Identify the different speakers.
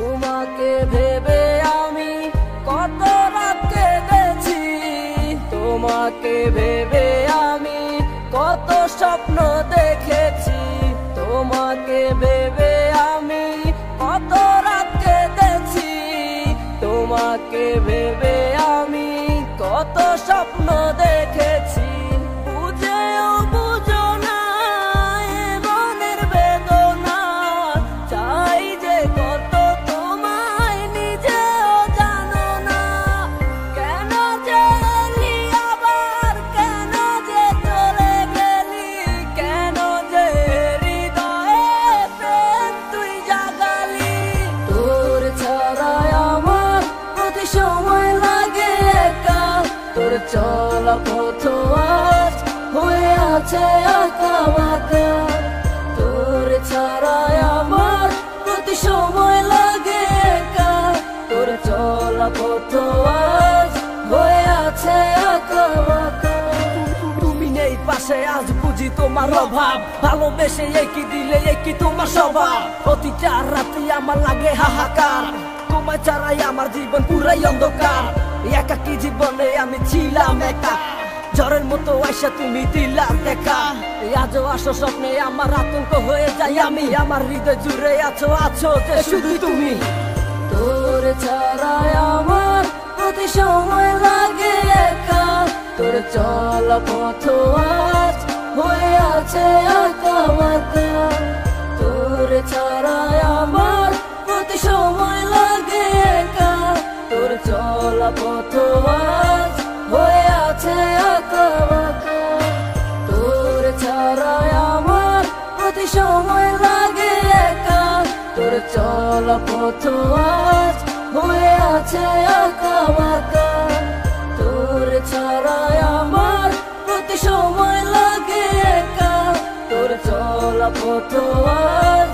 Speaker 1: তোমাকে ভেবে আমি কত রাত কেঁদেছি, তোমাকে ভেবে আমি কত স্বপ্ন দেখেছি, তোমাকে ভেবে আমি কত রাত কেঁদেছি, তোমাকে ভেবে আমি কত স্বপ্ন দেখেছি। বুঝেও বুঝো না এ মনের বেদনা, চাই যে কত তোমায় নিজেও জানো না। কেন যে এলি আবার, কেন যে চলে গেলি, কেন যে হৃদয়ে প্রেম তুই জাগালি। তোর ছাড়াই আমার প্রতি সময় লাগে একা, তোর চলা পথ আজ হয়ে আছে আঁকা বাঁকা। তোর ছাড়াই আমার প্রতি সময় লাগে একা, তোর চলা পথ আজ হয়ে আছে আঁকা বাঁকা। তুমি নেই পাশে আজ বুঝি তোমার অভাব, ভালোবেসে একই দিলে একই তোমার স্বভাব। প্রতিটা রাতে আমার লাগে হাহাকার, তোমায় ছাড়াই আমার জীবন পুরাই অন্ধকার। একাকী জীবনে আমি ছিলাম একা, ঝড়ের মতো আইসা তুমি দিলা দেখা। আজও আসো স্বপ্নে আমার আতঙ্ক হয়ে যাই আমি, আমার হৃদয় জুড়ে আছো আছো যে শুধু তুমি। তোর ছাড়াই আমার প্রতি সময় লাগে একা, তোর চলা পথ আজ হয়ে আছে আঁকা বাঁকা। তোর ছাড়াই আমার প্রতি সময় লাগে একা, তোর চলা পথ আজ হয়ে আছে আঁকা বাঁকা। তোর ছাড়াই আমার প্রতি সময় লাগে একা, তোর চলা পথ আজ হয়ে আছে আঁকা বাঁকা। তোর ছাড়াই আমার প্রতি সময় লাগে একা, তোর চলা পথ আজ